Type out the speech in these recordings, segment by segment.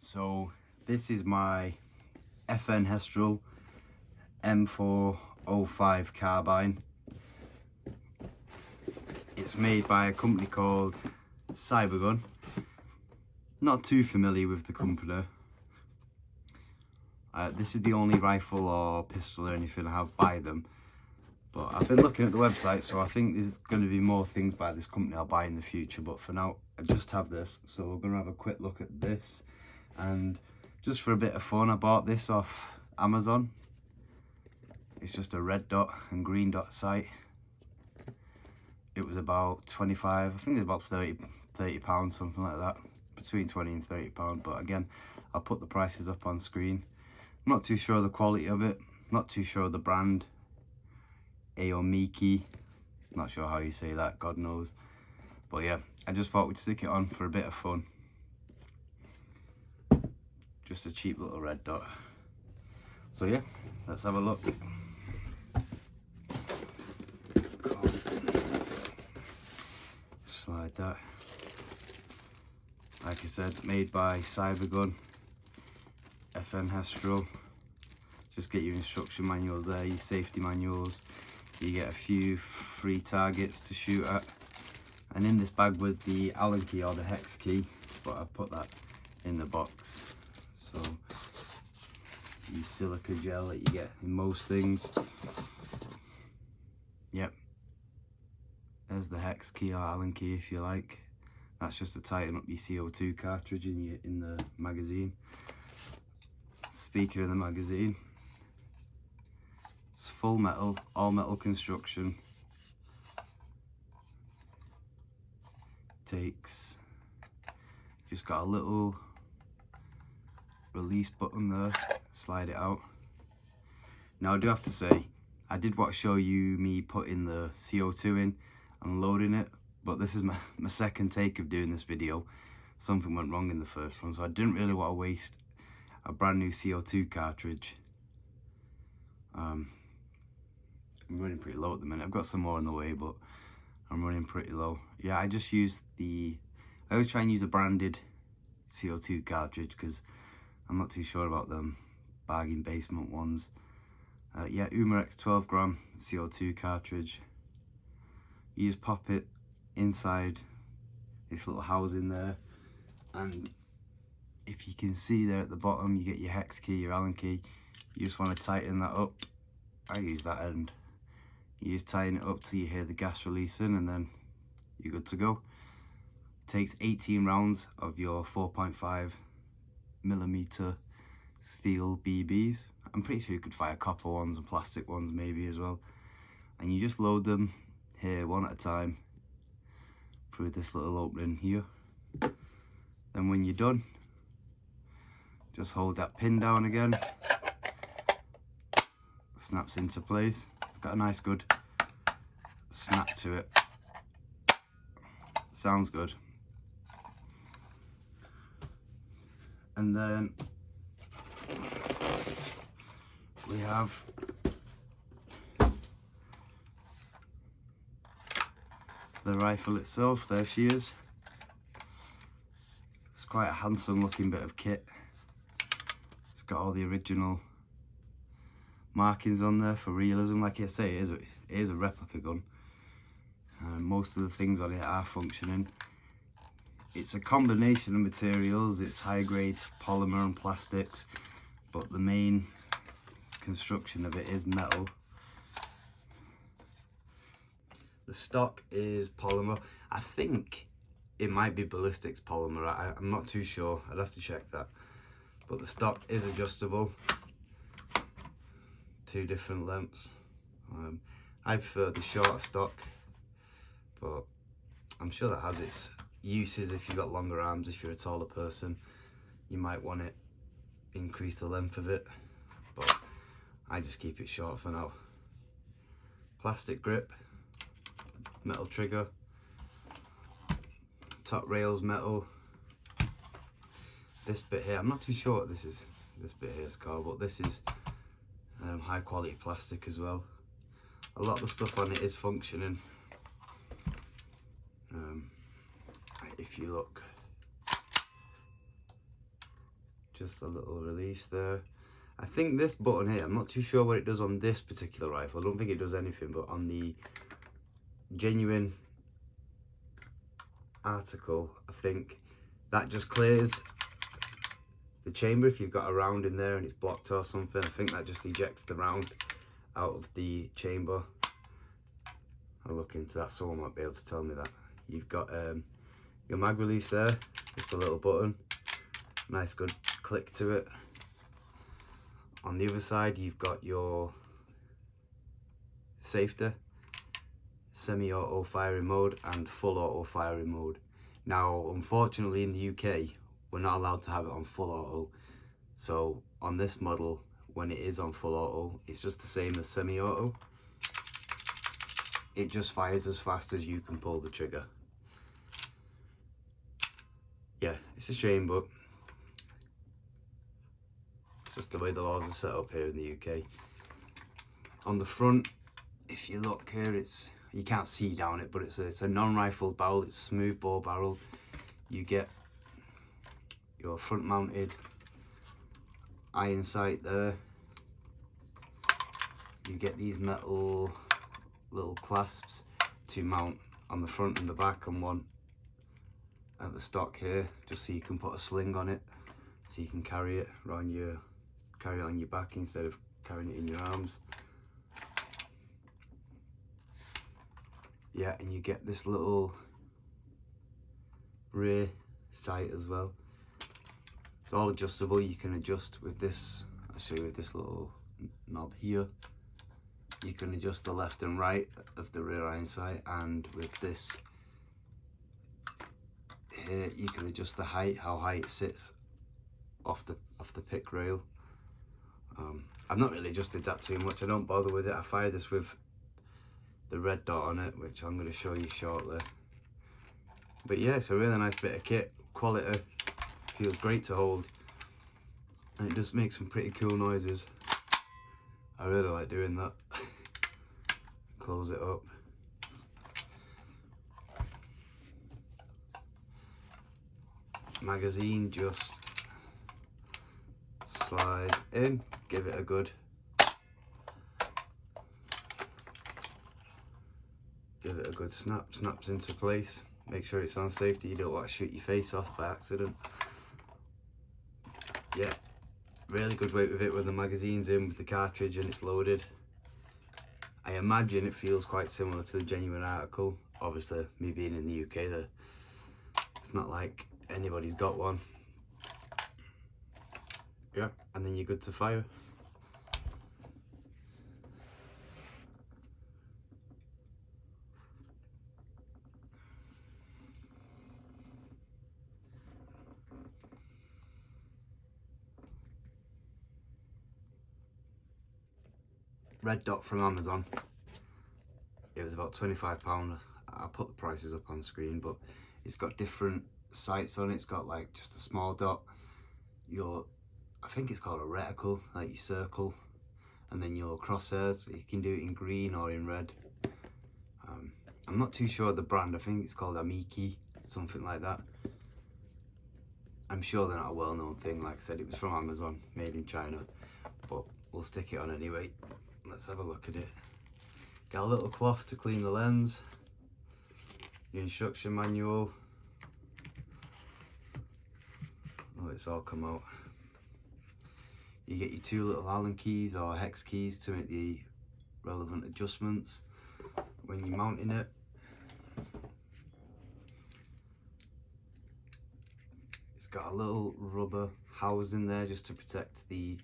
So this is my FN Hestrel M405 carbine. It's made by a company called Carbine. Not too familiar with the company. This is the only rifle or pistol or anything I have by them. But I've been looking at the website, so I think there's going to be more things by this company I'll buy in the future. But for now, I just have this. So we're going to have a quick look at this. And just for a bit of fun, I bought this off Amazon. It's just a red dot and green dot sight. It was about 25, I think it was about 30 pounds, something like that. Between 20 and 30 pounds. But again, I'll put the prices up on screen. I'm not too sure of the quality of it. Not too sure of the brand. Aomiki. Not sure how you say that, God knows. But yeah, I just thought we'd stick it on for a bit of fun. Just a cheap little red dot. So yeah, let's have a look. Slide that. Like I said, made by Carbine, FN Hestrel. Just get your instruction manuals there, your safety manuals. You get a few free targets to shoot at. And in this bag was the Allen key or the hex key, but I've put that in the box. So, your silica gel that you get in most things. Yep. There's the hex key or Allen key if you like. That's just to tighten up your CO2 cartridge in the magazine. Speaking of the magazine, it's full metal, all metal construction. Just got a little release button there, slide it out. Now I do have to say, I did show you me putting the CO2 in and loading it, but this is my second take of doing this video. Something went wrong in the first one, so I didn't really want to waste a brand new CO2 cartridge. I'm running pretty low at the minute. I've got some more on the way, but I'm running pretty low. Yeah, I just used I always try and use a branded CO2 cartridge because I'm not too sure about them bargain basement ones. Yeah, Umarex 12 gram CO2 cartridge. You just pop it inside this little housing there, and if you can see there at the bottom, you get your hex key, your Allen key. You just want to tighten that up. I use that end. You just tighten it up till you hear the gas releasing, and then you're good to go. It takes 18 rounds of your 4.5mm steel BBs. I'm pretty sure you could fire copper ones and plastic ones maybe as well. And you just load them here one at a time through this little opening here. Then when you're done, just hold that pin down again. Snaps into place. It's got a nice good snap to it. Sounds good. And then we have the rifle itself. There she is. It's quite a handsome looking bit of kit. It's got all the original markings on there for realism. Like I say, it is a replica gun. Most of the things on it are functioning. It's a combination of materials. It's high grade polymer and plastics, but the main construction of it is metal. The stock is polymer. I think it might be ballistics polymer. I'm not too sure. I'd have to check that. But the stock is adjustable. 2 different lengths. I prefer the short stock, but I'm sure that has its uses. If you've got longer arms, if you're a taller person, you might want to increase the length of it, but I just keep it short for now. Plastic grip, metal trigger, top rails metal. This bit here, I'm not too sure what this bit here is called, but this is high quality plastic as well. A lot of the stuff on it is functioning. If you look, just a little release there. I think this button here, I'm not too sure what it does on this particular rifle. I don't think it does anything, but on the genuine article, I think that just clears the chamber if you've got a round in there and it's blocked or something. I think that just ejects the round out of the chamber. I'll look into that, someone might be able to tell me that. You've got your mag release there, just a little button, nice good click to it. On the other side you've got your safety, semi-auto firing mode and full auto firing mode. Now unfortunately in the UK we're not allowed to have it on full auto, so on this model when it is on full auto it's just the same as semi-auto. It just fires as fast as you can pull the trigger. Yeah, it's a shame, but it's just the way the laws are set up here in the UK. On the front, if you look here, you can't see down it, but it's a non-rifled barrel. It's a smooth bore barrel. You get your front mounted iron sight there. You get these metal little clasps to mount on the front and the back, and one at the stock here, just so you can put a sling on it, so you can carry it on your back instead of carrying it in your arms. Yeah, and you get this little rear sight as well. It's all adjustable. You can adjust with this. I'll show you with this little knob here. You can adjust the left and right of the rear iron sight, and with this here you can adjust the height, how high it sits off the pick rail. I've not really adjusted that too much. I don't bother with it. I fire this with the red dot on it, which I'm going to show you shortly. But yeah, it's a really nice bit of kit. Quality, feels great to hold, and it does make some pretty cool noises. I really like doing that. Close it up. Magazine just slides in, give it a good snap, snaps into place. Make sure it's on safety, you don't want to shoot your face off by accident. Yeah, really good weight with it when the magazine's in with the cartridge and it's loaded. I imagine it feels quite similar to the genuine article. Obviously, me being in the UK, it's not like anybody's got one. Yeah, and then you're good to fire. Red dot from Amazon. It was about £25. I'll put the prices up on screen, but it's got different sights on it. It's got like just a small dot, I think it's called a reticle, like your circle, and then your crosshairs. You can do it in green or in red. I'm not too sure of the brand. I think it's called Amiki, something like that. I'm sure they're not a well-known thing. Like I said, it was from Amazon, made in China, but we'll stick it on anyway. Let's have a look at it. Got a little cloth to clean the lens, your instruction manual. Oh, it's all come out. You get your two little Allen keys or hex keys to make the relevant adjustments when you're mounting it. It's got a little rubber housing there just to protect the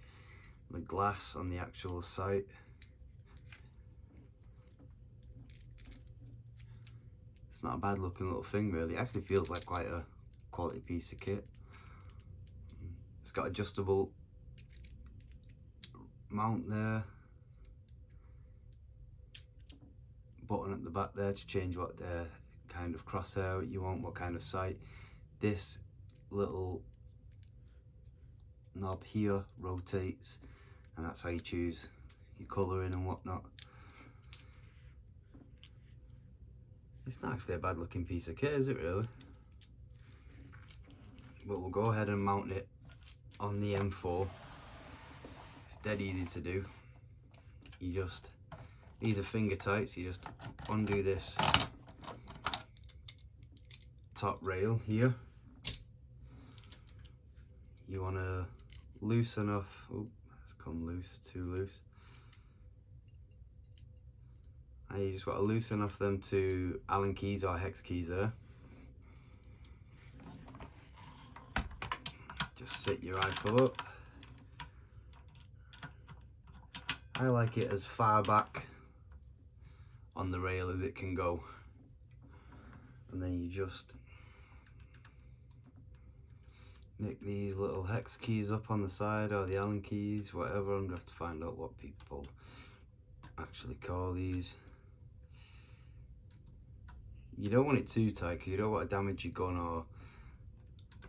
glass on the actual sight. It's not a bad looking little thing really. It actually feels like quite a quality piece of kit. It's got adjustable mount there. Button at the back there to change what kind of crosshair you want, what kind of sight. This little knob here rotates, and that's how you choose your colouring and whatnot. It's not actually a bad looking piece of kit, is it really? But we'll go ahead and mount it on the M4. It's dead easy to do. You just, these are finger tight, so you just undo this top rail here. You want to loosen off, oh, it's come loose, too loose. And you just want to loosen off them two Allen keys or hex keys there. Just sit your rifle up. I like it as far back on the rail as it can go. And then you just nick these little hex keys up on the side, or the Allen keys, whatever. I'm gonna have to find out what people actually call these. You don't want it too tight because you don't want to damage your gun or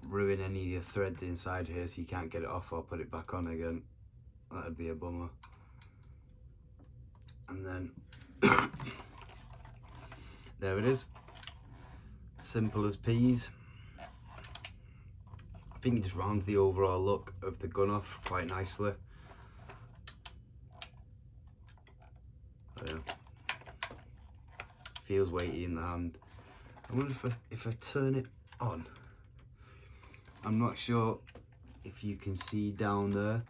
ruin any of your threads inside here so you can't get it off or put it back on again. That'd be a bummer. And then there it is, simple as peas. I think it just rounds the overall look of the gun off quite nicely. Feels weighty in the hand. I wonder if I turn it on. I'm not sure if you can see down there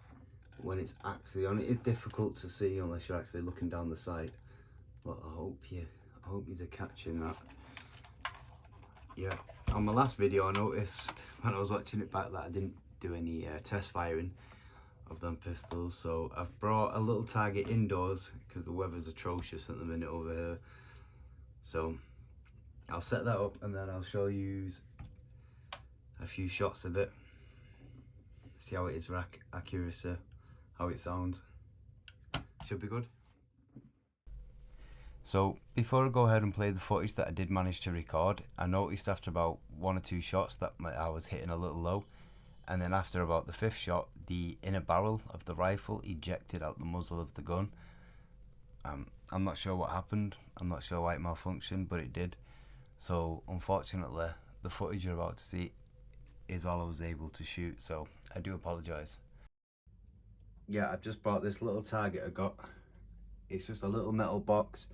when it's actually on. It is difficult to see unless you're actually looking down the sight. But I hope you're catching that. Yeah, on my last video I noticed when I was watching it back that I didn't do any test firing of them pistols, so I've brought a little target indoors because the weather's atrocious at the minute over here. So I'll set that up and then I'll show you a few shots of it, see how it is for accuracy, how it sounds. Should be good. So before I go ahead and play the footage that I did manage to record, I noticed after about 1 or 2 shots that I was hitting a little low, and then after about the 5th shot the inner barrel of the rifle ejected out the muzzle of the gun. I'm not sure what happened, I'm not sure why it malfunctioned, but it did. So unfortunately the footage you're about to see is all I was able to shoot, so I do apologise. Yeah, I've just brought this little target I got. It's just a little metal box,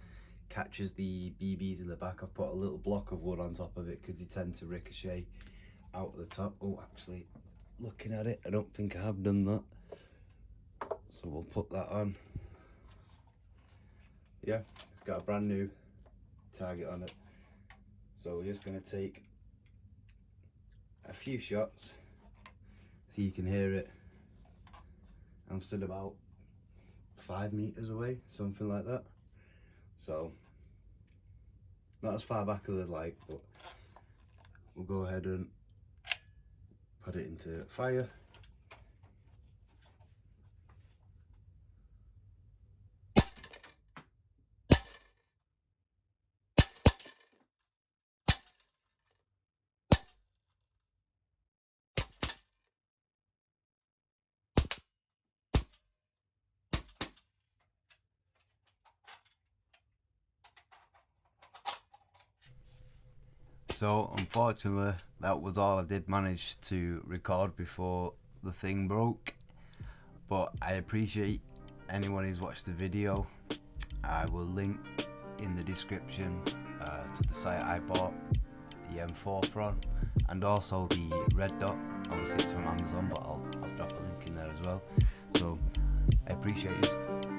catches the BBs in the back. I've put a little block of wood on top of it because they tend to ricochet out the top. Oh, actually, looking at it, I don't think I have done that. So we'll put that on. Yeah, it's got a brand new target on it. So we're just going to take a few shots so you can hear it. I'm stood about 5 meters away, something like that. So not as far back as I'd like, but we'll go ahead and put it into fire. So unfortunately that was all I did manage to record before the thing broke, but I appreciate anyone who's watched the video. I will link in the description to the site I bought the M4 from, and also the red dot. Obviously it's from Amazon, but I'll drop a link in there as well. So I appreciate you